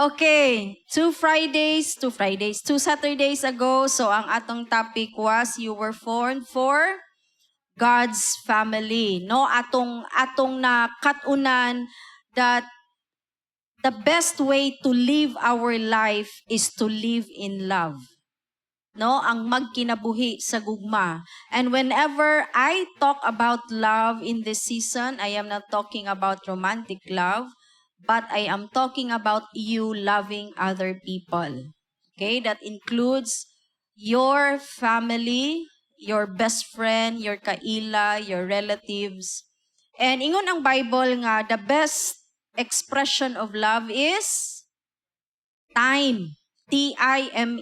Okay, two Saturdays ago, so ang atong topic was you were formed for God's family. No, atong na katunan that the best way to live our life is to live in love. No, ang magkinabuhi sa gugma. And whenever I talk about love in this season, I am not talking about romantic love, but I am talking about you loving other people. Okay, that includes your family, your best friend, your kaila, your relatives. And ingon ang Bible nga, the best expression of love is time. Time.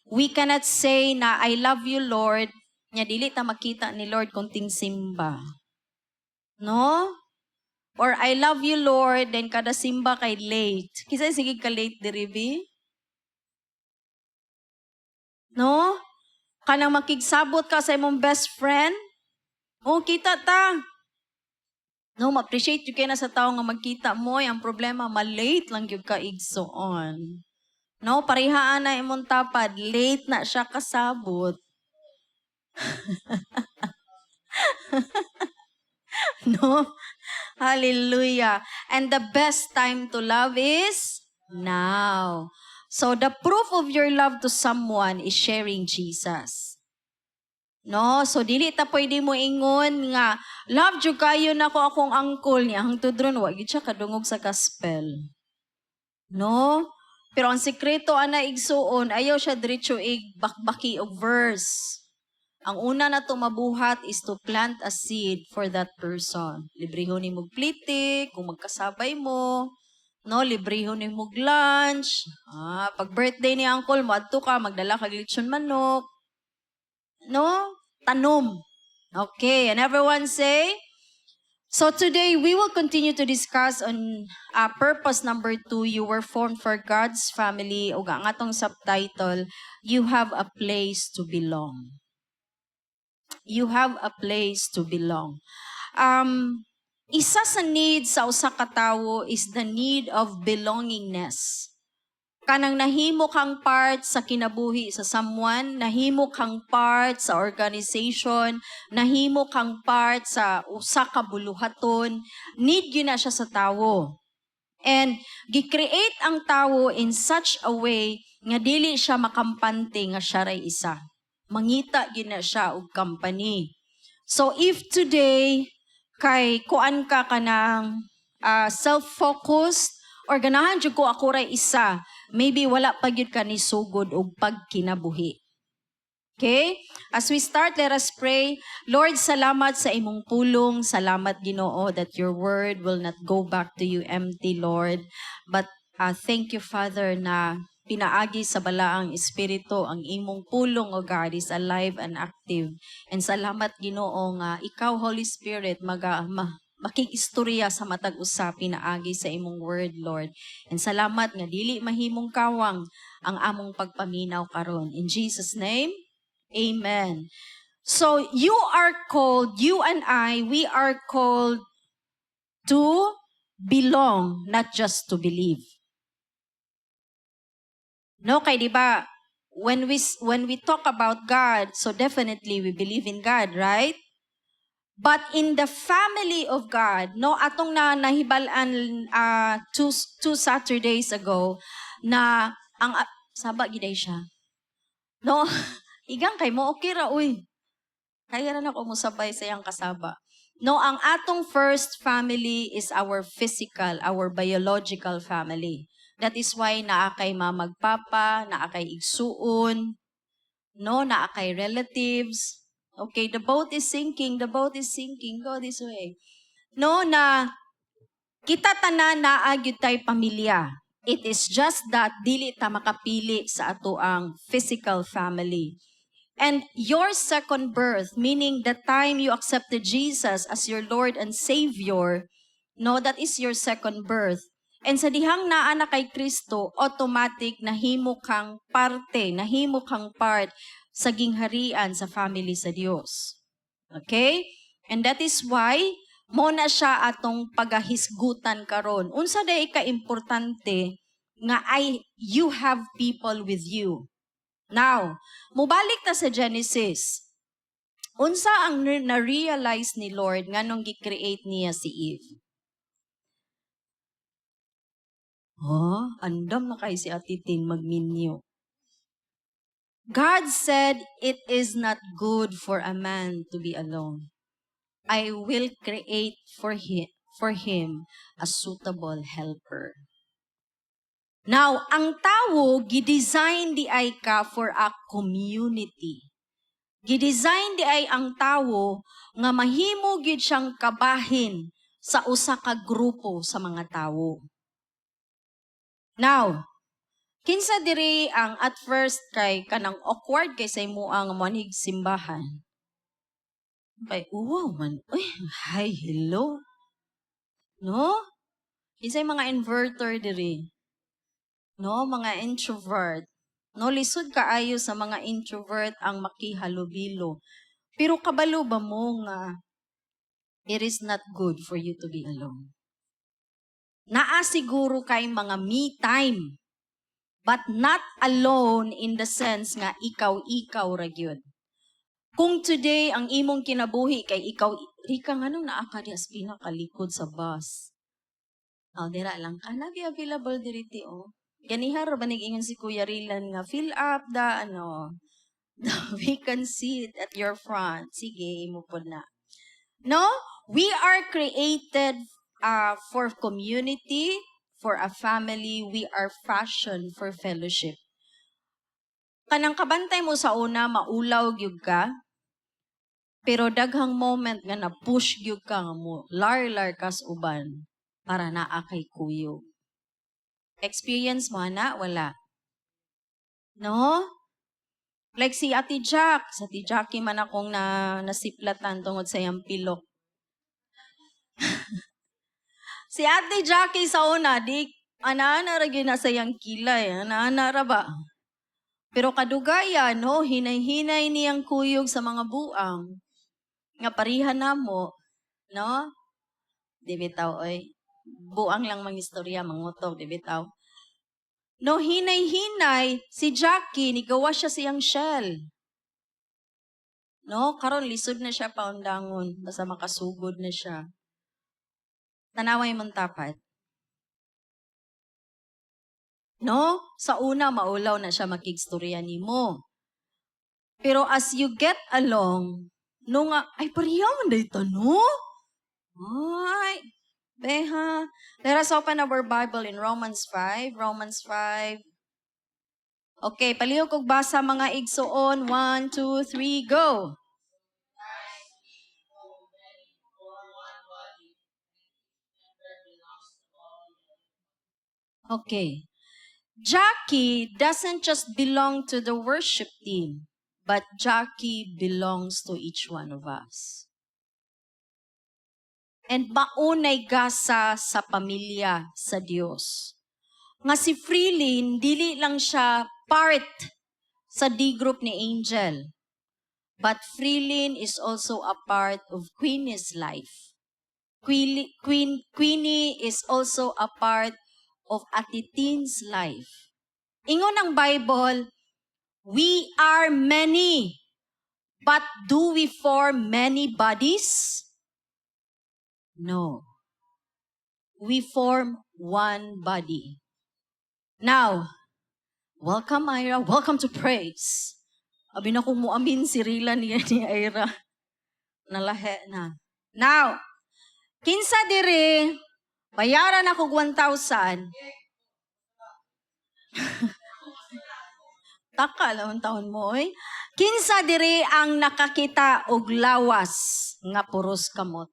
We cannot say na I love you, Lord, nya dili ta makita ni Lord kung ting simba. No? Or I love you, Lord, then kada simba kay late. Kisa sige ka late diri bi? No? Kanang makigsabot ka sa imong best friend? O kita ta. No, ma-appreciate yung kaya na sa tao nga magkita mo. Ang problema, ma-late lang yung kaigsoon. No, parihaan na imong tapad, late na siya kasabot. No? Hallelujah. And the best time to love is now. So the proof of your love to someone is sharing Jesus. No, so dili ta pwede mo ingon nga love jud kayo nako akong uncle niya hangtod ron wa gid siya kadungog sa gospel. No? Pero ang sekreto ana igsuon ayaw siya diretso bakbaki og verse. Ang una na to mabuhat is to plant a seed for that person. Librehon ni mog plitik, kung magkasabay mo, no, librehon ni mog lunch. Pag birthday ni uncle mo adto ka magdala kag lechon manok. No? Tanom. Okay, and everyone say, so today we will continue to discuss on purpose number 2, you were formed for God's family. O ang atong subtitle, you have a place to belong. You have a place to belong. Isa sa need sa usa ka tawo is the need of belongingness. Kanang nahimo kang part sa kinabuhi sa someone, nahimo kang part sa organization, nahimo kang part sa usa ka buluhaton, need gyud na siya sa tawo. And gi-create ang tawo in such a way nga dili siya makampante nga siya ray isa. Mangita gyud na siya og company. So if today kay kuan ka kanang self-focused or ganahan jud ko ako ray isa, maybe wala pa gyud ka ni sugod og pagkinabuhi. Okay? As we start, let us pray. Lord, salamat sa imong pulong. Salamat, Ginoo, that your word will not go back to you empty, Lord. But thank you, Father, na pinaagi sa balaang espiritu ang imong pulong, O God, is alive and active. And salamat, Ginoo, nga ikaw, Holy Spirit, makikistorya sa matag usa pinaagi sa imong word, Lord. And salamat nga dili mahimong kawang ang among pagpaminaw karon. In Jesus' name, Amen. So you and I, we are called to belong, not just to believe. No, kay di ba? When we talk about God, so definitely we believe in God, right? But in the family of God, no, atong nahibalan two Saturdays ago na ang saba giday siya. No, igang kay mo okay ra uy. Kaya ra na ko musabay sa iyang kasaba. No, ang atong first family is our physical, our biological family. That is why naa kay mamagpapa, naa kay igsuon, no, naa kay relatives. Okay, the boat is sinking. Go this way. No, na kita tanan naa gyud tay pamilya. It is just that dili ta makapili sa ato ang physical family. And your second birth, meaning the time you accepted Jesus as your Lord and Savior, no, that is your second birth. And sa dihang naa na kay Kristo, automatic nahimo kang parte, nahimo kang part sa gingharian sa family sa Dios. Okay? And that is why mo na siya atong pagahisgutan karon. Unsa day ka importante nga you have people with you. Now, mubalik ta sa Genesis. Unsa ang na-realize ni Lord nga nung gi-create niya si Eve? Andam na kay si Atitin magminyo. God said, it is not good for a man to be alone. I will create for him a suitable helper. Now, ang tao, gidesign di ay ka for a community. Gidesign di ay ang tao nga mahimo gid siyang kabahin sa usa ka grupo sa mga tao. Now, kinsa diri ang at first kay kanang awkward kay sa imo ang manhig simbahan? Kay wow man, hi, hello. No? Kinsa mga inverter diri? No, mga introvert. No, lisod kaayo sa mga introvert ang makihalubilo. Pero kabalo ba mo nga it is not good for you to be alone? Naa siguro kay mga me time, but not alone in the sense nga ikaw ra gyud. Kung today ang imong kinabuhi kay ikaw, Rika, nganong naa ka di as pinakalikod sa bus? Dira lang ka, nabi available diriti Ganihar ba nag-ingon si Kuya Rilan nga, fill up the vacant seat at your front. Sige, mo po na. No? We are created for community, for a family. We are fashioned for fellowship. Kanang kabantay mo sa una, maulaw gyud ka. Pero daghang moment nga na-push gyud ka nga mo, lar kas uban para naa kay kuyo. Experience mo na? Wala. No? Like si Ate Jack. Sa Ate Jackie man akong nasiplatan tungod sa iyang pilok. Si Ate Jackie sa una, ana-ana ra gyud na sa iyang kilay. Ana-ana ra ba? Pero kadugayan, hinay-hinay niyang kuyog sa mga buang. Nga parihan na mo, no? Di bitaw, oy. Buang lang mang istorya, mangutok, di bitaw. No, hinay-hinay, si Jackie, nigawa siya siyang shell. No, karon lisod na siya paundangon, basta makasugod na siya. Tanaway mong tapat. No, sa una, maulaw na siya makigstorya ni mo. Pero as you get along, ay, pariyaw man dito, no? Ay, beha. Let us open our Bible in Romans 5. Romans 5. Okay, palihog kog basa mga igsoon. 1, 2, 3, go! Okay. Jackie doesn't just belong to the worship team, but Jackie belongs to each one of us. And maunay gasa sa pamilya sa Dios. Nga si Freelin, dili lang siya part sa D-group ni Angel. But Freelin is also a part of Queenie's life. Queenie is also a part of Atitin's life. Ingon ang Bible, we are many, but do we form many bodies? No. We form one body. Now, welcome Ira, welcome to Praise. Abi na kung muamin si Rila ni Ira. Nalahe na. Now, kinsa diri, bayaran ako 1,000. Taka lang taon mo, oy. Kinsa diri ang nakakita og lawas nga puros kamot?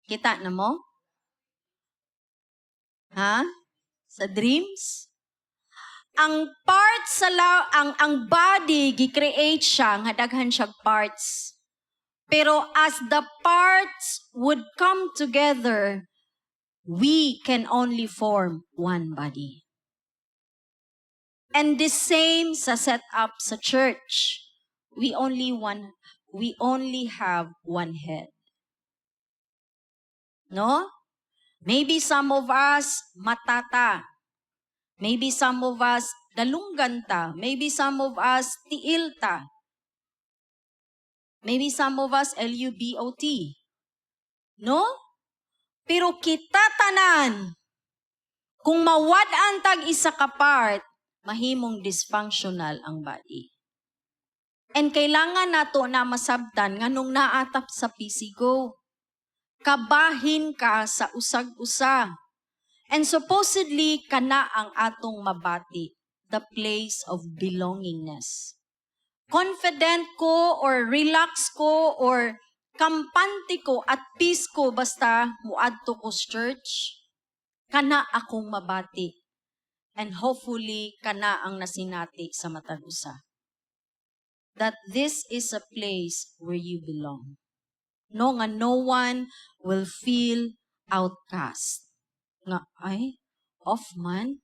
Kita na mo? Ha? Sa dreams? Ang parts sa ang body gi-create siya nga daghan siya parts. Pero as the parts would come together, we can only form one body. And the same sa setup sa church. We only have one head. No? Maybe some of us, matata. Maybe some of us, dalungganta. Maybe some of us, tiilta. Maybe some of us, LUBOT. No? Pero kita tanan, kung mawad-an tag isa ka part, mahimong dysfunctional ang body. And kailangan nato na masabtan nganong naatap sa pisigo. Kabahin ka sa usag-usa. And supposedly, kana ang atong mabati, the place of belongingness. Confident ko or relax ko or kampante ko at peace ko basta muadto ko sa church, kana akong mabati. And hopefully, kana ang nasinati sa matag usa. That this is a place where you belong. No nga no one will feel outcast. Nga, ay, off man,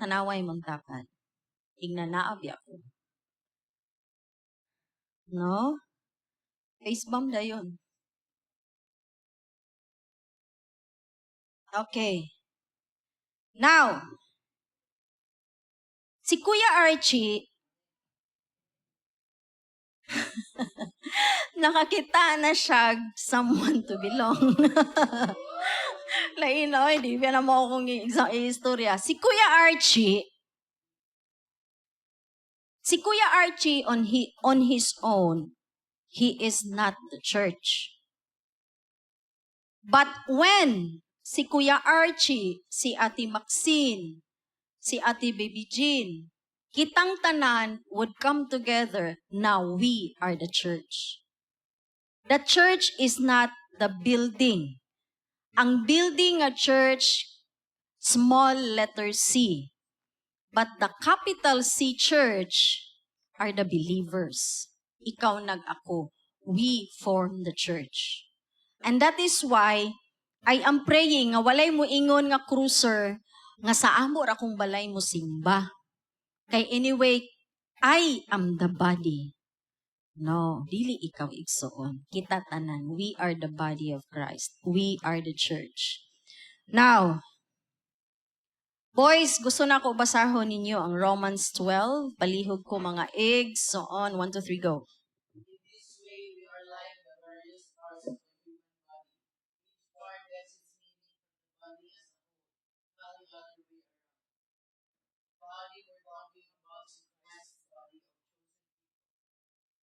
tanaway mong takad. Ignanaabi ako. No? Facebomb na yun. Okay. Now, si Kuya Archie, nakakita na siya someone to belong. Lain na, hindi na mo akong istorya. Si Kuya Archie on his own, he is not the church. But when si Kuya Archie, si Ate Maxine, si Ate Baby Jean, kitang tanan would come together, now we are the church. The church is not the building. Ang building a church, small letter C. But the capital C church are the believers. Ikaw nag-ako. We form the church. And that is why I am praying nga walay mo ingon nga cruiser nga sa amo ra kong balay mo simba. Kay anyway, I am the body. No, dili ikaw igsoon. Kita tanan, we are the body of Christ. We are the church. Now, boys, gusto na ko basahon ninyo ang Romans 12. Palihog ko mga eggs, so on. 1, 2, 3, go. In this way, we are like the various parts of the human body. Each part gets its meaning from the body as a whole, not the other way around. Body we're talking about is Christ's body of chosen people.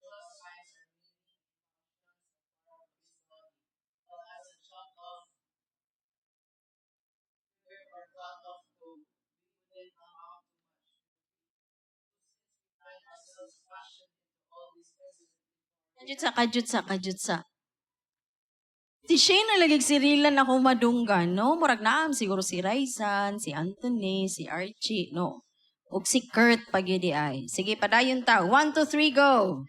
Those signs are meaning and functions of part of his body, while as a chunk of hair or cloth of cloth, we wouldn't amount to much. Since we find ourselves fashioned into all these specific Kajutsa. Si Shane nalagig si Rilan ako madunggan, no? Murag naam siguro si Raizan, si Anthony, si Archie, no? Ug si Kurt pagidi ay. Sige, padayon ta. 1, 2, 3, go!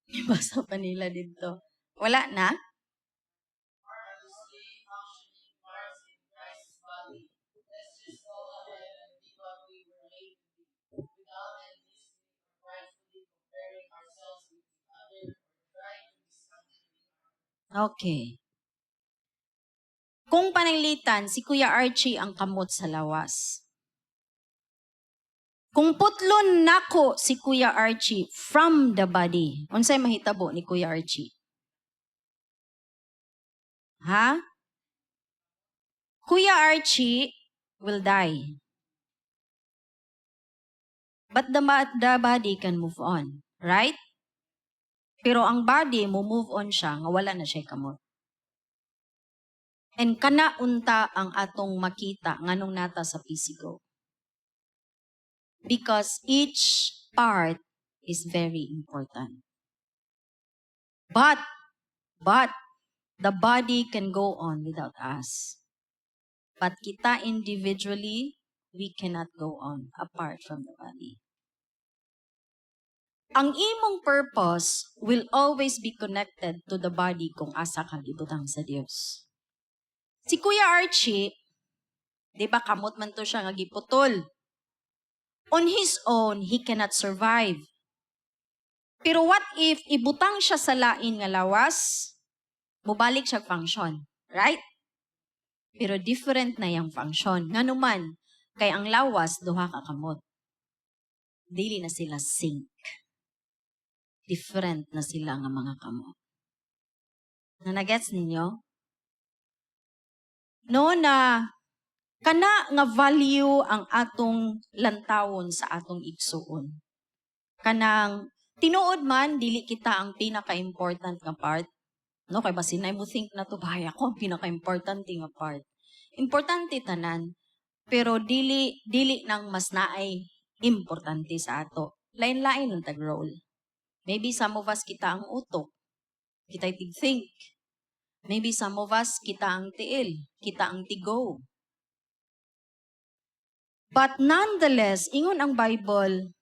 Ibasa pa nila dito. Wala na? harmlessly functioning parts in Christ's body. Let's just go ahead and be what we were made to be, without enviously or pridefully comparing ourselves with each other or trying to be something we aren't. Okay. Kung pananglitan, si Kuya Archie ang kamot sa lawas. Kung putlon nako si Kuya Archie from the body, unsay mahitabo ni Kuya Archie? Ha? Kuya Archie will die. But the body can move on, right? Pero ang body mo move on siya nga wala na siya kamot. And kana unta ang atong makita nganong nata sa physical. Because each part is very important. But the body can go on without us. But kita individually, we cannot go on apart from the body. Ang imong purpose will always be connected to the body kung asa ka gibutang sa Dios. Si Kuya Archie, di ba kamot man to siya nga giputol. On his own, he cannot survive. Pero what if ibutang siya sa lain nga lawas, mubalik siya function, right? Pero different na yung function. Nga naman, kay ang lawas, duha ka kamot. Dili na sila sync. Different na sila nga mga kamot. Na-gets ninyo? No na, kana nga value ang atong lantawon sa atong igsuon. Kanang, tinuod man, dili kita ang pinaka-important nga part. No, kay basinay mo think na to, bahay ako ang pinaka-importante nga part. Importante tanan, pero dili nang mas naay importante sa ato. Lain-lain ang tag-role. Maybe some of us kita ang utok, kita tig-think. Maybe some of us kita ang tiil, kita ang tigo. But nonetheless, ingon ang Bible,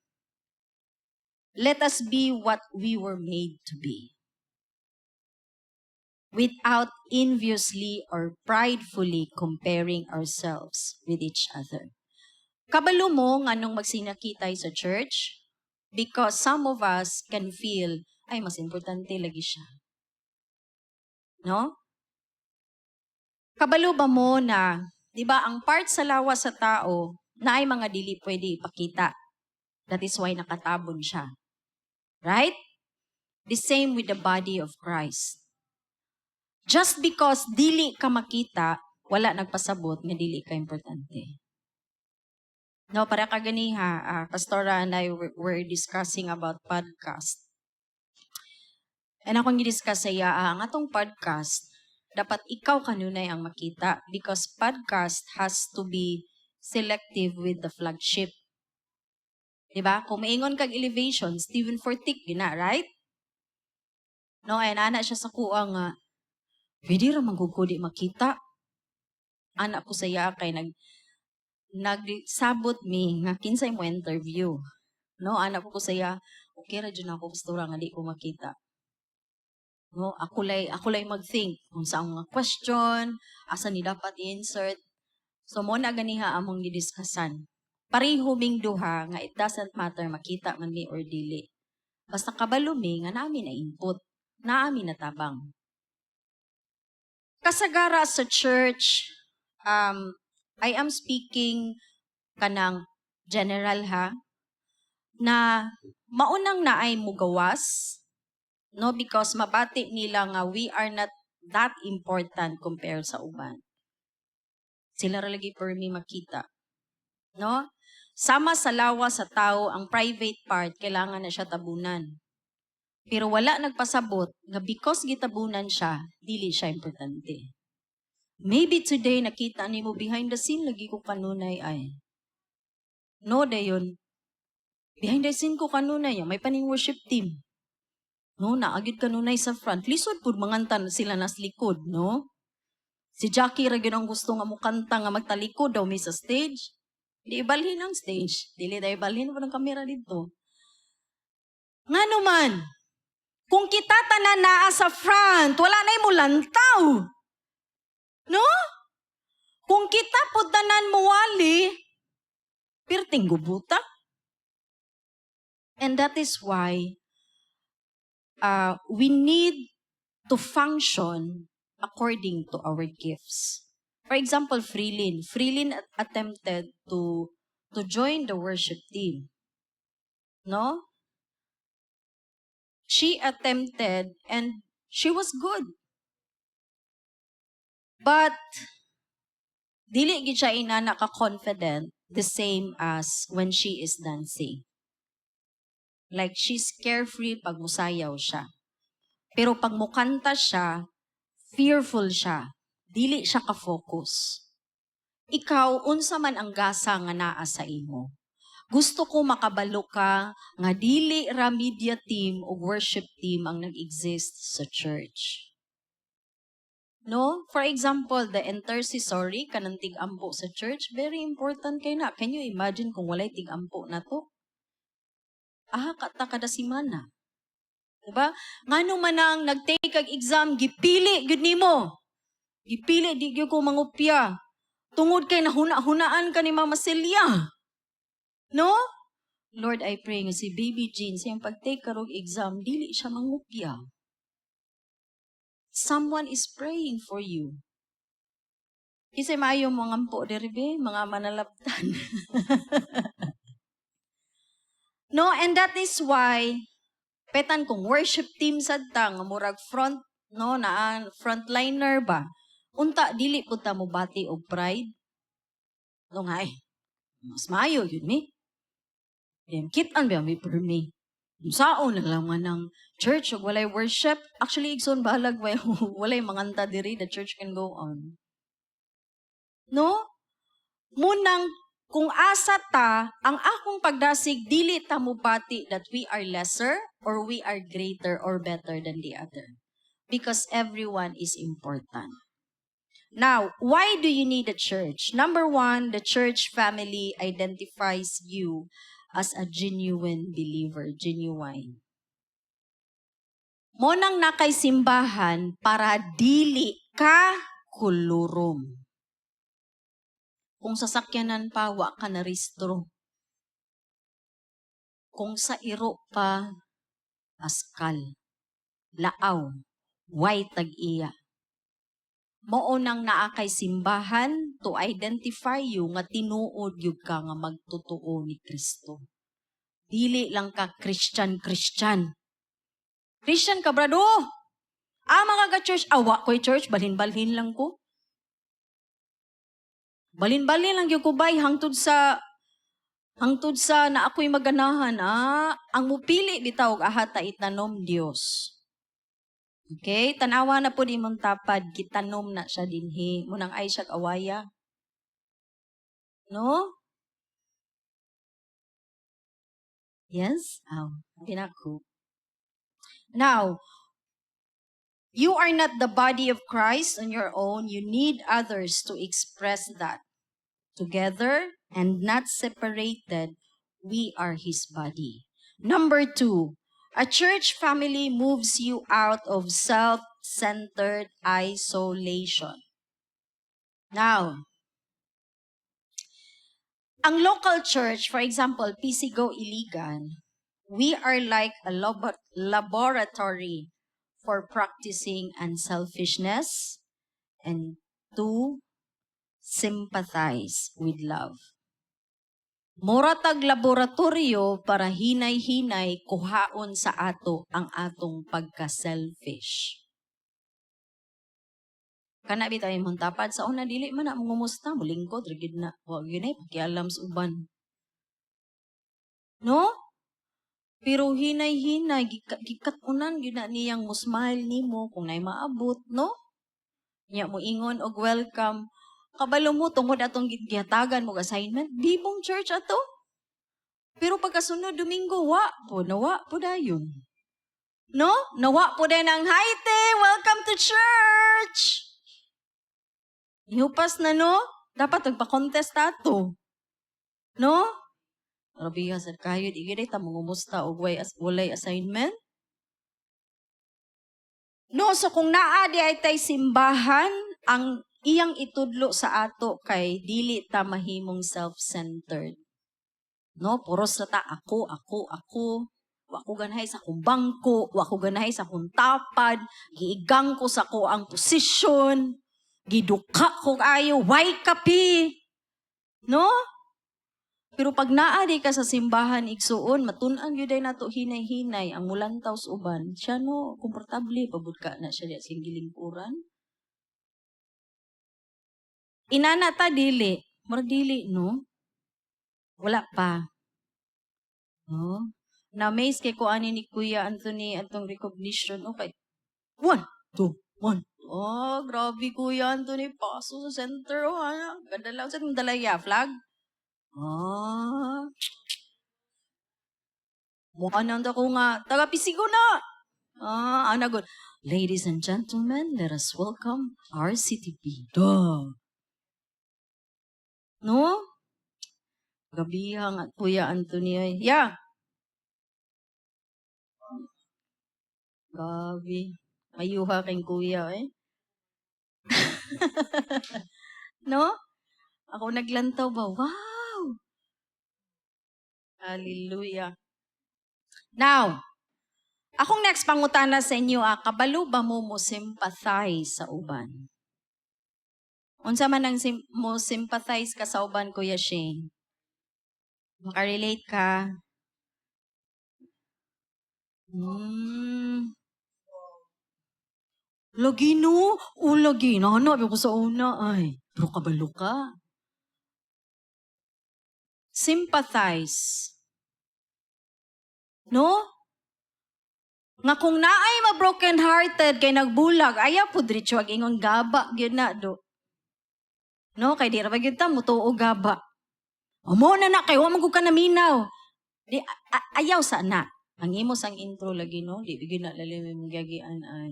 let us be what we were made to be, without enviously or pridefully comparing ourselves with each other. Kabalo mo nganong magsinakitay sa church? Because some of us can feel, ay, mas importante lagi siya. No? Kabalo ba mo na, di ba, ang part sa lawas sa tao, na ay mga dili pwede ipakita. That is why nakatabon siya. Right? The same with the body of Christ. Just because dili ka makita, wala nagpasabot nga dili ka importante. No, para kaganiha, Pastora and I were discussing about podcast. And akong i-discuss sa iya, ang atong podcast, dapat ikaw kanunay ang makita because podcast has to be selective with the flagship. Diba? Kung maingon kag elevation, Stephen Fortick, gina, right? No, ay ana siya sa kuha nga, pwede ra manggugudi makita. Anak ko sa iya kay nagsabot mi nga kinsay mo interview. No, anak ko sa iya, okay ra dyan ako, pastora, nga di ko makita. No, ako lay mag-think kung saan mga question, asa ni dapat i-insert. So, mo na ganiha among gidiskussan. Pareho ming duha nga it doesn't matter makita man mi or dili. Basta kabalo mi nga namin na input, namin na tabang. Kasagara sa church, I am speaking kanang general ha, na maunang naay mugawas, no, because mabati nila nga we are not that important compared sa uban. Sila ra lagi permi makita. No? Sama sa lawa sa tao, ang private part kailangan na siya tabunan. Pero wala nagpasabot nga because gitabunan siya, dili siya importante. Maybe today nakita nimo behind the scene lagi ko kanunay ay. No dayon. Behind the scene ko kanunay, may paning worship team. No, naagid kanunay sa front. Lisod pud mangantan sila nas likod, no? Si Jackie ra gyud ang gusto nga mukanta nga magtalikod daw mi sa stage. Di ibalhin ang stage. Dili tayo ibalhin po ng kamera dito. Nga naman, kung kita tanan naa sa front, wala na mo lantaw. No? Kung kita po tanan mo wali, pirting gubuta. And that is why we need to function according to our gifts. For example, Freelin. Freelin attempted to join the worship team. No? She attempted and she was good. But dili gid siya inana ka-confident the same as when she is dancing. Like she's carefree pag musayaw siya. Pero pag mukanta siya, fearful siya. Dili siya ka-focus. Ikaw, unsa man ang gasa nga naa sa imo. Gusto ko makabalo ka nga dili ra media team o worship team ang nag-exist sa church. No? For example, the intercessory, kanang tig-ampo sa church, very important kay na. Can you imagine kung walay tig-ampo na to? Kata kada simana. Diba? Ngano man ang nag-take kag exam, gipili gud nimo. Gipili di gyud ko mangupya. Tungod kay nahuna-hunaan ka ni Mama Celia. No? Lord, I pray nga si Baby Jean sa iyang pag-take karong exam, dili siya mangupya. Someone is praying for you. Kisay maayo mga ampo deribe, mga manalabtan. No, and that is why petan kung worship team sadta nga murag front no na frontliner ba. Unta dili pud ta mo bati og pride. No nga mas maayo yun mi. Dem kit-an ba mi per me. Saon na lang man ng church ug walay worship. Actually igsoon balag walay manganta diri, the church can go on. No? Munang kung asa ta, ang akong pagdasig, dili ta mo bati that we are lesser or we are greater or better than the other. Because everyone is important. Now, why do you need a church? Number one, the church family identifies you as a genuine believer, genuine. Monang nakay simbahan para dili ka kulurom. Kung sasakyanan pa, wa ka na restro. Kung sa iro pa, askal, laaw, way tag-iya. Mao nang naa kay simbahan to identify you nga tinuod yun ka nga magtotoo ni Kristo. Dili lang ka Christian. Christian ka, brado. Mga ka-church, awa ko'y church, balhin-balhin lang ko. Balin-balin lang yung kubay hangtod sa na ako'y maganahan. Ang mupili bitaw ahata itanom Dios. Okay? Tanawa na po di mong tapad, gitanom na siya dinhi. Munang ay siya awaya. No? Yes? Dinako. Now, you are not the body of Christ on your own. You need others to express that. Together and not separated, we are His body. Number two, a church family moves you out of self-centered isolation. Now, ang local church, for example, PCGO Iligan, we are like a laboratory for practicing unselfishness and to sympathize with love. Moratag laboratorio para hinay-hinay kuhaon sa ato ang atong pagka-selfish. Kana bitaw imong tapad sa una dili man na mungumusta, mulingkod rigid na. Wa gyud ay pakialam sa uban. No? Pero hinay-hinay gikatunan gyud na niyang mo smile nimo kung nay maabot, no? Nya mo ingon og welcome. Kabalo mo tungod atong gihatagan mo assignment, bibong church ato. Pero pagkasunod Domingo, nawa po dayon. No? Nawa po din ang hi te, welcome to church. Ihupas na no? Dapat magpa-contest ato. No? Rabiha sa kayo, di ta mangumusta og walay assignment. No, so kung naa di ay tay simbahan, ang iyang itudlo sa ato kay dili ta mahimong self-centered. No, puros na ta ako. Wa ko ganahay sa akong bangko, wa ko ganahay sa akong tapad, giigang ko sa ko ang posisyon, giduka ko ayo, why kapi? No? Pero pag naadi ka sa simbahan igsuon, matun-an gyud nato hinay-hinay ang mulantaw sa uban. Siya no, komportable pabud ka na siya sa gilingkuran. Inana ta dili, murag dili no. Wala pa. No? Na-amaze kay ko ani ni Kuya Anthony atong recognition. Okay. 1, 2, 1. Oh, grabe Kuya Anthony. Paso sa center. Ganda lang sa dalaya. Flag? Mukha nang ko nga. Taga-pisigo na. Anagod. Ladies and gentlemen, let us welcome our CTP. No? Gabihang at Kuya Anthony ay. Yeah. Gabi. Mayuha kay Kuya eh. No? Ako naglantaw ba? Wow! Hallelujah. Now, akong next pangutana sa inyo, kabalo ba mo sympathize sa uban? Unsa man ang mo sympathize ka sa uban, Kuya Shane? Makarelate ka? Lagi no? O lagi. Nahanap ako sa una ay. Pero kabalo ka. Sympathize. No? Nga kung naay ma-broken hearted kay nagbulag, ayaw po diretso ag ingon gaba gyud na do. No, kay di ra ba gyud ta mutuo gaba. Amo na kay wa man gud ka naminaw. Di ayaw sa na. Ang imo sang intro lagi no, di bigyan na lalim yung gagian ay.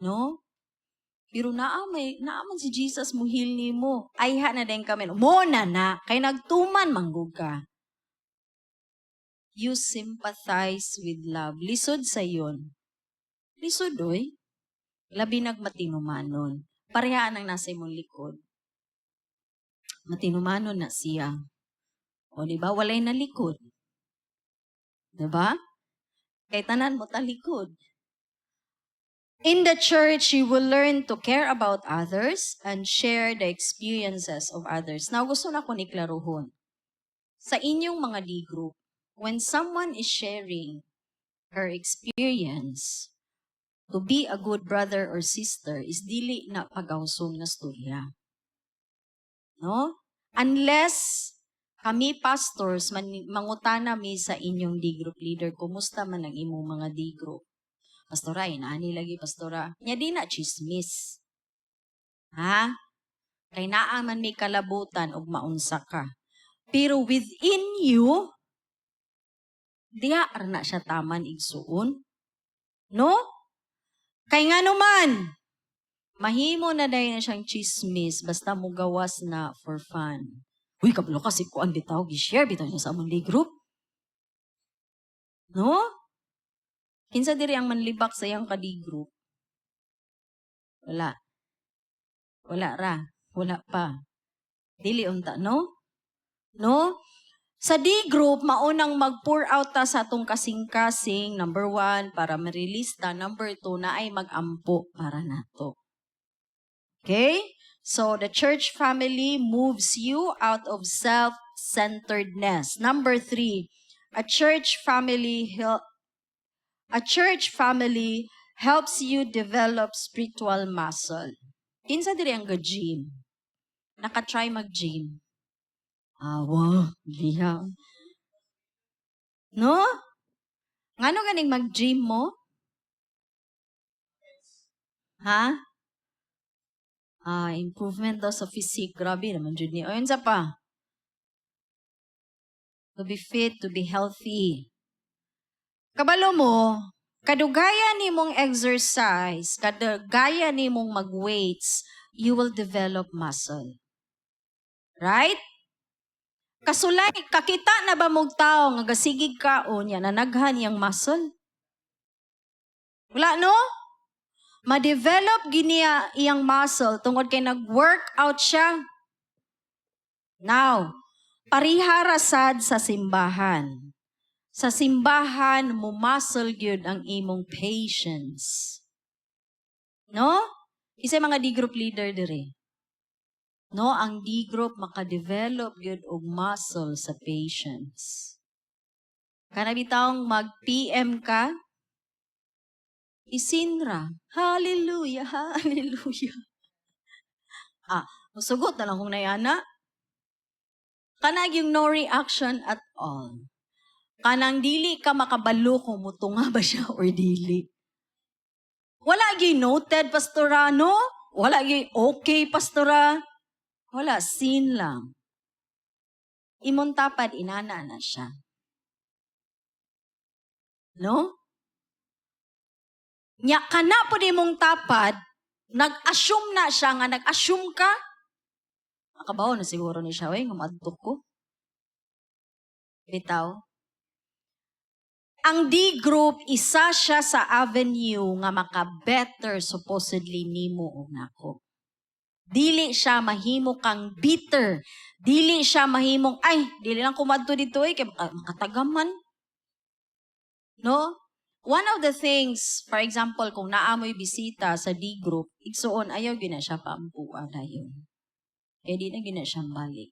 No? Pero naaman si Jesus mo heal nimo. Ay ha na din kami. Mo na kay nagtuman manggug ka. You sympathize with love. Lisod sa yon. Lisod oy. Labi nagmatinumanon. Parehaan ang nasa imong likod. Matinumanon na siya. O di ba walay na likod. Di ba? Kay tanan mo ta likod. In the church, you will learn to care about others and share the experiences of others. Now, gusto na ko ni klaruhon. Sa inyong mga D-group, when someone is sharing her experience, to be a good brother or sister is dili na pagawsom na storya. No? Unless kami pastors, mangutana mi sa inyong D-group leader, kumusta man ang imong mga D-group? Pastora, inaani lagi, pastora. Nya di na chismis. Ha? Kay naaman may kalabutan og maunsa ka. Pero within you, diha na siya taman igsuon. No? Kay nga naman, mahimo na dayon na siyang chismis basta mo gawas na for fun. Uy, kabalo kasi kuan bitaw, gi-share bitaw niya sa among group. No? Kinsa diri ang manlibak sa iyang kadi-group? Wala. Wala ra. Wala pa. Dili unta, no? No? Sa D-group, maunang mag-pour out ta sa atong kasing-kasing, number 1, para ma-release ta. Number 2, na ay mag-ampo para nato. Okay? So, the church family moves you out of self-centeredness. Number 3, a church family helps you develop spiritual muscle. Kinsa diri ang gym? Naka-try mag-gym? Wow, liha. No? Ngano ganing mag-gym mo? Ha? Improvement daw sa physique. Grabe naman dyan niya. Ayun sa pa. To be fit, to be healthy. Kabalo mo, kadugaya ni mong exercise, kadugaya ni mong mag-weights, you will develop muscle. Right? Kasulay, kakita na ba mong tao nga gasigig ka o niya nanaghan yang muscle? Wala no? Ma-develop giniya iyang muscle tungod kay nag-workout siya. Now, parihara sad sa simbahan. Sa simbahan, muscle gyud ang imong patience. No? Isa mga D-group leader dire. No, ang D-group maka-develop gyud og muscle sa patience. Kana bitawng mag-PM ka, isinra. Hallelujah, hallelujah. Sugot na lang kung nayana. Kanag yung no reaction at all. Kanang dili ka makabalo kung mutunga ba siya or dili. Wala gyud noted, pastora, no? Wala gyud okay, pastora. Wala, sin lang. Imong tapad, inana na siya. No? Nya kana po di mong tapad, nag-assume na siya nga, nag-assume ka. Makabaw na siguro ni siya, nga madtok ko. Bitaw. Ang D-group, isa siya sa avenue nga maka-better supposedly nimo o nako. Dili siya mahimo kang bitter. Dili siya mahimong, ay, dili lang kumadto dito kay makatagaman. No? One of the things, for example, kung naamoy bisita sa D group, igsuon, ayaw gina siya paampuan dayon. Kaya di na gina siyang balik.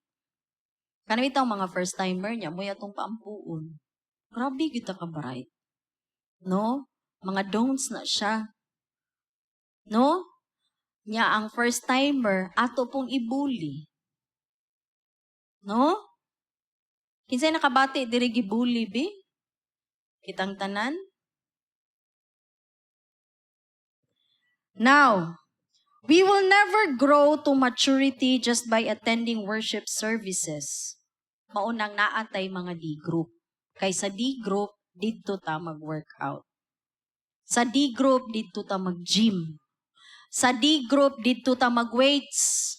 Kanami itong mga first-timer niya, mo yatong paampuon. Grabe kita ka bright. No? Mga don'ts na siya. No? Nya ang first-timer, ato pong ibuli. No? Kinsay nakabati, diri gibuli, bi? Kitang tanan? Now, we will never grow to maturity just by attending worship services. Maunang naatay mga D-group. Kay sa D-group, dito ta mag-workout. Sa D-group, dito ta mag-gym. Sa D-group, dito ta mag-weights.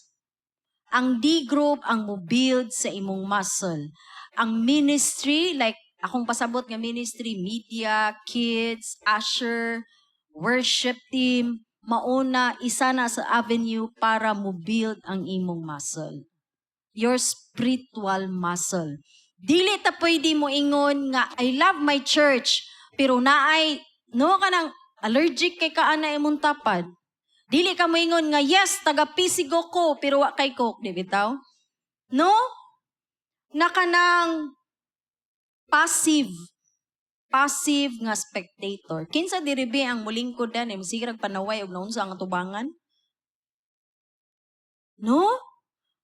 Ang D-group ang mo-build sa imong muscle. Ang ministry, like akong pasabot nga ministry, media, kids, usher, worship team, mauna, isa na sa avenue para mo-build ang imong muscle. Your spiritual muscle. Dili ta pwede mo ingon nga, I love my church, pero naay, no ka nang allergic kay kaana imong tapad. Dili ka mo ingon nga, yes, taga-pisigo ko, pero wa kay coke, di bitaw? No? Naka nang passive nga spectator. Kinsa diribi ang mulingkod dan, musigrag panaway og naunsa ang atubangan? No?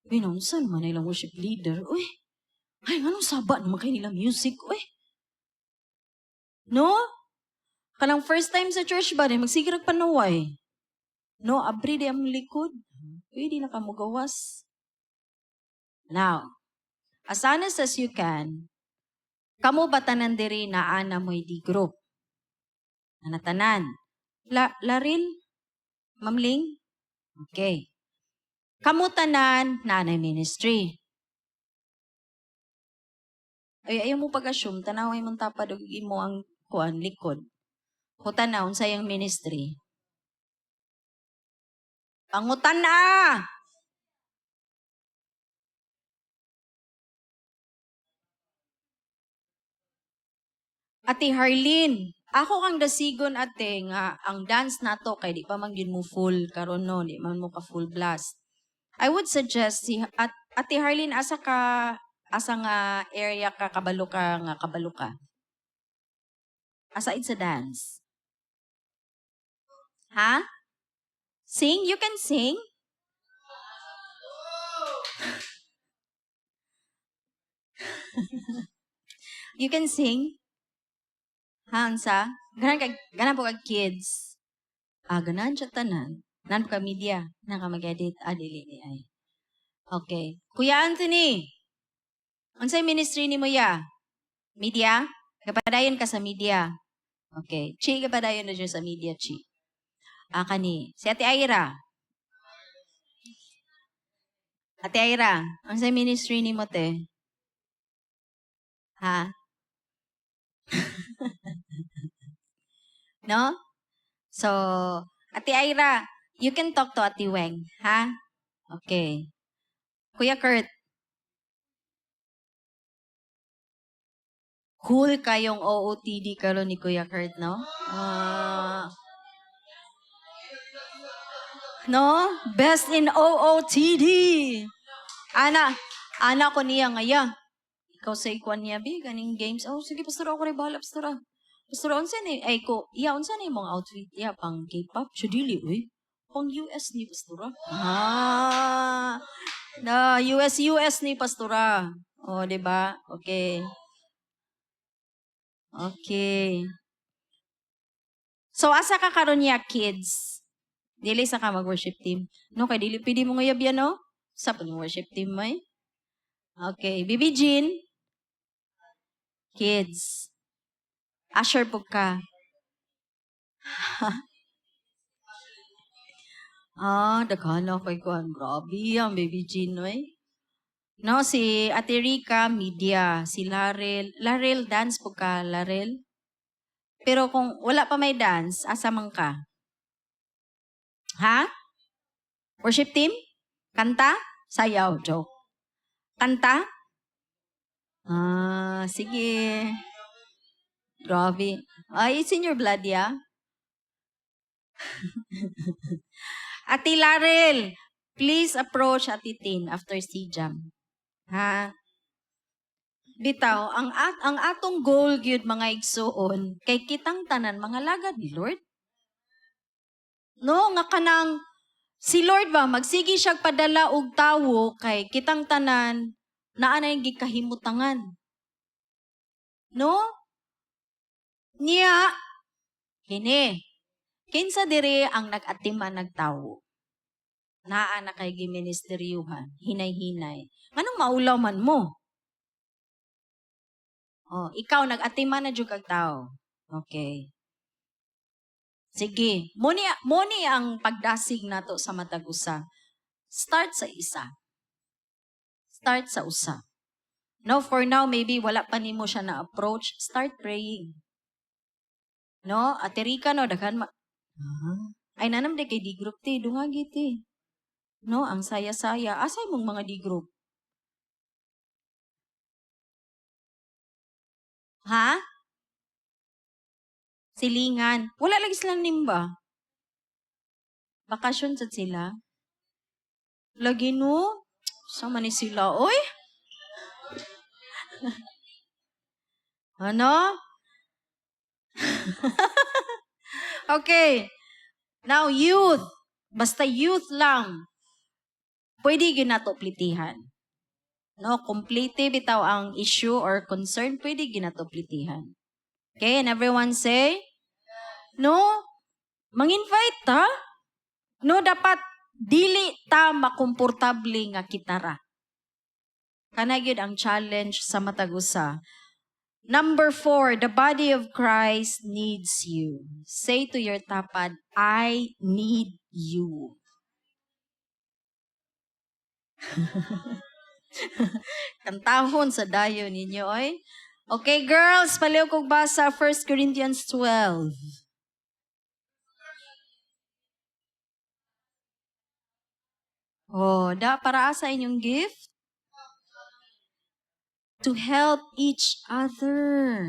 Binunsan man ilang worship leader. Uy, ay, anong saba naman kayo nilang music? Uy. No? Kanang first time sa church ba, magsigrag panaway. No, abri di ang likod. Pwede na ka mo gawas. Now, as honest as you can, kamo batanan diri na ana mo'y di group. Anatanan. Laril? Mamling? Okay. Kamo tanan na anay ministry. Ay, ayaw mo pag-assume, tanaway mong tapad o mo ang kuan, likod. Kutan na, unsa yung ministry. Pangutan na! Ate Harleen, ako kang dasigon ate nga ang dance nato kay di pa man gyud mo full karon no, di man mo ka full blast. I would suggest si Ate Harleen asa nga area ka kabalo ka. Asa sa dance? Ha? Sing? You can sing? You can sing? Ha, unsa? Ganan po kag kids. Ganan siya tanan. Nan po ka media. Nan ka mag-edit. Dili ni ay. Okay. Kuya Anthony, unsay ministry ni mo ya? Media? Kapadayon ka sa media. Okay. Chi, kapadayon na dyan sa media, Chi. Kani. Si Ate Aira. Ate Aira, unsay ministry ni mo te? Ha? No? So, Ate Aira, you can talk to Ate Weng, ha? Okay. Kuya Kurt. Cool kayong OOTD karon ni Kuya Kurt, no? No? Best in OOTD. Ana ko niya ngaya. Ikaw sa ikuan niya, bi, ganing games. Oh, sige, pastor, ako rin bahala, pastor. Pastor, unsa ni, ay ko, unsa ni mong outfit, pang K-pop? Siya dili, uy. Pang US ni, pastor. Na, US ni, pastor. Oh, di ba? Okay. Okay. So, asa ka karon niya, kids? Dili sa ka mag-worship team. No, kay dili pwede mo ngayab yan, no? Sa pa worship team mo, eh? Okay. Bibi Jean? Kids. Usher po ka. Daghan kay kuan. Grabe ang Baby Jean, eh. No, si Ate Rica, media. Si Larel. Larel, dance po ka, Larel. Pero kung wala pa may dance, asa man ka? Ha? Worship team? Kanta? Sayaw, joke. Kanta? Sige. Grabe. It's in your blood, yeah? Ate Larel, please approach Ate Tin after CJAM. Ha? Bitaw, ang atong goal gyud mga igsuon kay kitang tanan mga lagad ni Lord. No, nga kanang si Lord ba magsigi siya padala og tawo kay kitang tanan naa na yung gikahimutangan. No? Niya kini. Kinsa dire ang nag-atiman nagtawo? Naa na kay giministeryuhan, hinay-hinay. Anong maulaw man mo? Oh, ikaw nag-atiman na jud kag tao. Okay. Sige, muni ang pagdasig nato sa matag usa. Start sa isa. Start sa usa. No, for now maybe wala pa nimo siya na approach, start praying. No, aterika no daghan ay nanam de kay di group ti dungagi ti. No, ang saya-saya. Asay mong mga di group? Ha? Silingan. Wala lagi silang nimba. Bakasyon sa sila. Lagi no? Sama ni sila. Oy? Ano? Okay. Now, youth. Basta youth lang. Pwede ginato plitihan. No, complete bitaw ang issue or concern, pwede ginato plitihan. Okay, and everyone say, no, mang-invite ta. No, dapat dili ta makomportable nga kitara. Kana gyud ang challenge sa matag usa. Number 4, the body of Christ needs you. Say to your tapad, I need you. Kantahon sa dayo ninyo, oy. Okay, girls, paliw kog basa 1 Corinthians 12. Oh, para sa inyong gift? To help each other.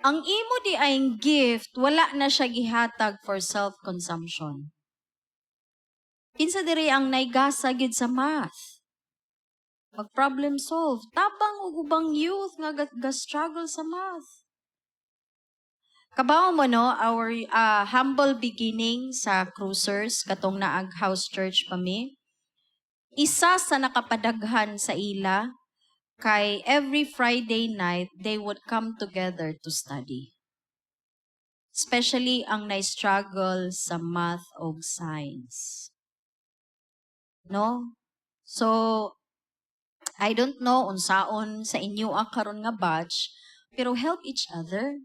Ang imo di ayong gift, wala na siya gihatag for self-consumption. Kinsa diri ang naigasa gid sa math? Mag-problem solve. Tabang og ubang youth nga ga-struggle sa math. Kabaw mo no, our humble beginning sa cruisers, katong naag house church pa mi. Isa sa nakapadaghan sa ila, kay every Friday night, they would come together to study. Especially ang na-struggle sa math o science. No? So, I don't know unsaon sa inyo ang karon nga batch, pero help each other.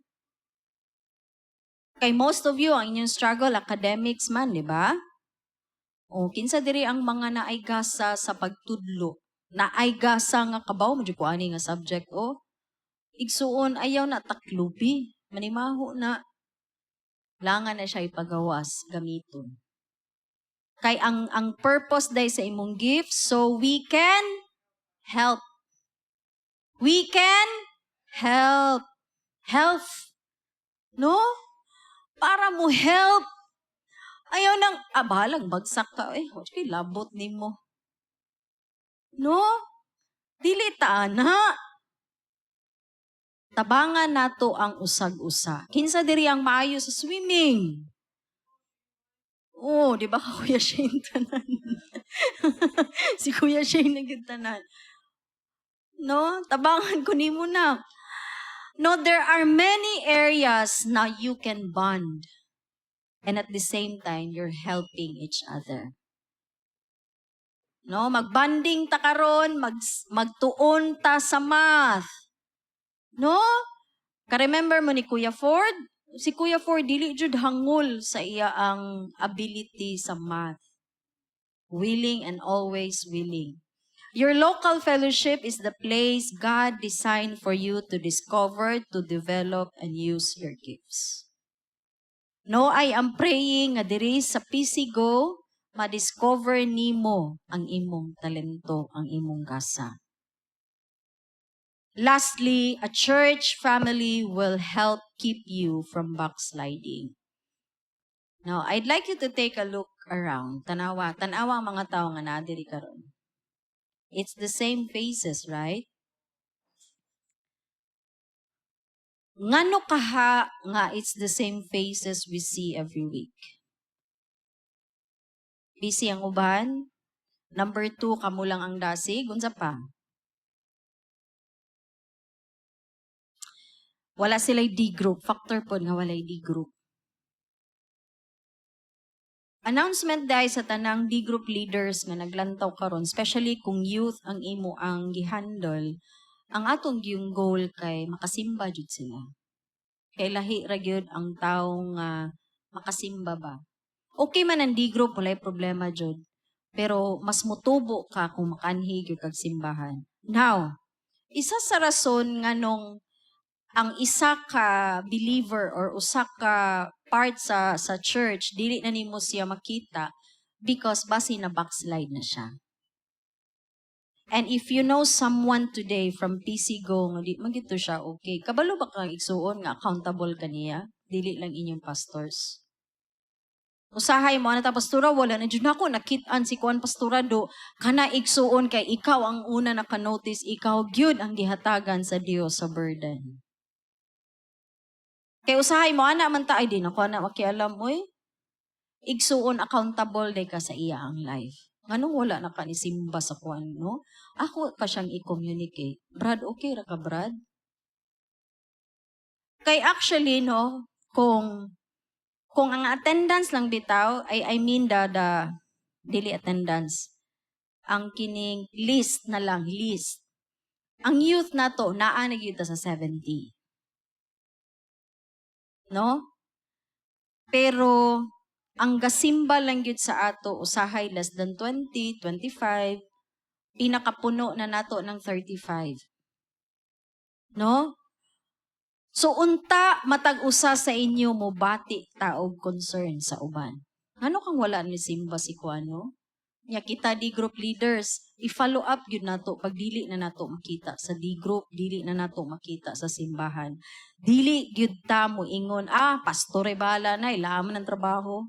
Kay most of you, ang inyong struggle, academics man, di ba? O, kinsa diri ang mga naaygasa sa pagtudlo. Naaygasa nga kabaw, medyo ko ani nga subject, o. Igsuon, ayaw na taklubi. Manimaho na. Langan na siya ipagawas, gamiton. Kay ang purpose day sa imong gift, so we can help. We can help. Health. No? Para mo help. Ayaw nang, bahalang bagsak ka. Okay, labot ni mo. No? Dili ta na. Tabangan nato ang usag-usa. Kinsa diri ang maayo sa swimming? Oh, di ba Kuya Shane tanan? Si Kuya Shane nagtanan. No? Tabangan ko nimo na. No, there are many areas na you can bond. And at the same time, you're helping each other. No, magbanding ta karon, magtuon ta sa math. No? Ka-remember mo ni Kuya Ford? Si Kuya Ford dili jud hangol sa iya ang ability sa math. Willing and always willing. Your local fellowship is the place God designed for you to discover, to develop, and use your gifts. No, I am praying nga diri sa PCGO, ma-discover nimo ang imong talento, ang imong gasa. Lastly, a church family will help keep you from backsliding. Now, I'd like you to take a look around. Tanawa ang mga tao nga nadiri karon. It's the same faces, right? Ngano kaha nga it's the same faces we see every week? Busy ang uban. Number 2, kamo lang ang dasig. Unsa pa? Wala sila'y D-group. Factor po nga wala'y D-group. Announcement dahil sa tanang D-group leaders nga naglantaw karon, especially kung youth ang imo ang gihandle, ang atong yung goal kay makasimba jud sila. Kay lahi ra gyud ang tawo nga makasimba ba. Okay man ang D-group, walay problema jud. Pero mas mutubo ka kung makanhi gyud kag simbahan. Now, isa sa rason nga nung ang isa ka believer or usa ka part sa church, dili na nimo siya makita because basi na backslide na siya. And if you know someone today from PC Go, nga di magito siya, okay. Kabalo ba kang igsuon nga accountable kaniya? Dili lang inyong pastors. Usahay mo na ta pastora, wala na dyan ako, nakitaan si Kuan pastora do, kana igsuon kay ikaw ang una naka-notice, ikaw gyud ang gihatagan sa Dios sa burden. Kay usahay mo, ana man ta, ay di na ko na makialam mo igsuon accountable day ka sa iya ang life. Nganong wala na ka ni simba sa Kuan, no? Ako pa siyang i-communicate. Brad, okay ra ka, Brad? Kay actually, no, kung ang attendance lang bitaw, I mean the daily attendance, ang kining list na lang, list. Ang youth na to, naanag yun sa 70. No? Pero, ang gasimba lang yun sa ato, usahay less than 20, 25, pinakapuno na nato ng 35. No? So, unta matag-usa sa inyo mo bati taog concern sa uban. Ano kang wala ni simba si Kuano? Nya kita D-group leaders, i-follow up yun nato pag dili na nato makita sa D-group, dili na nato makita sa simbahan. Dili gyud ta mo ingon, pastore bala na, ilaman ng trabaho.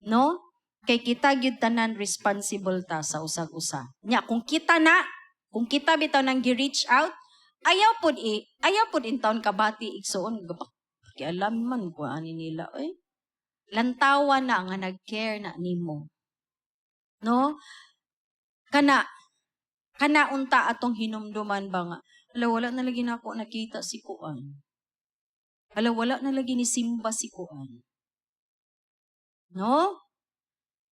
No? Kay kita gyud tanan responsible ta sa usag-usa. Nya kung kita bitaw nang gi-reach out, ayaw pod in town kabati igsuon kialam man ko ani nila lantawan na nga nag-care na nimo. No? Kana unta atong hinumduman ba nga, wala na lagi na ako nakita si Kuan. Wala na lagi ni simba si Kuan. No?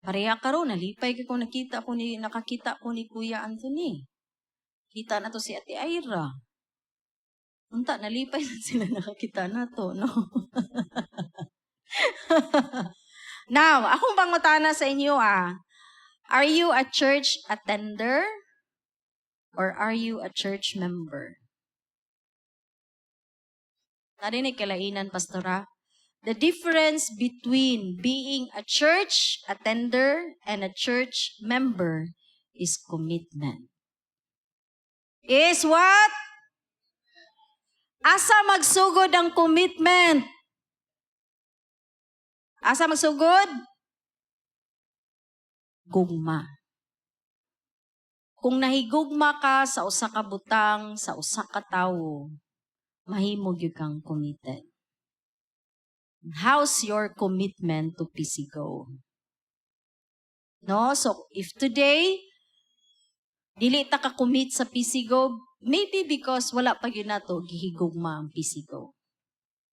Pareha karon nalipay ko nakakita ko ni Kuya Anthony. Kita na to si Ate Ira. Unta nalipay na sila nakakita na to, no? Now, akong pangutana sa inyo are you a church attender or are you a church member? Narinig kalainan, pastora? The difference between being a church attender and a church member is commitment. Is what? Asa magsugod ang commitment? Asa magsugod? Gugma. Kung nahigugma ka sa usa ka butang, sa usa ka tawo, mahimo gyud kang committed. How's your commitment to PCGO? No? So, if today, dili ta ka commit sa PCGO, maybe because wala pa yun nato gihigugma ang PCGO.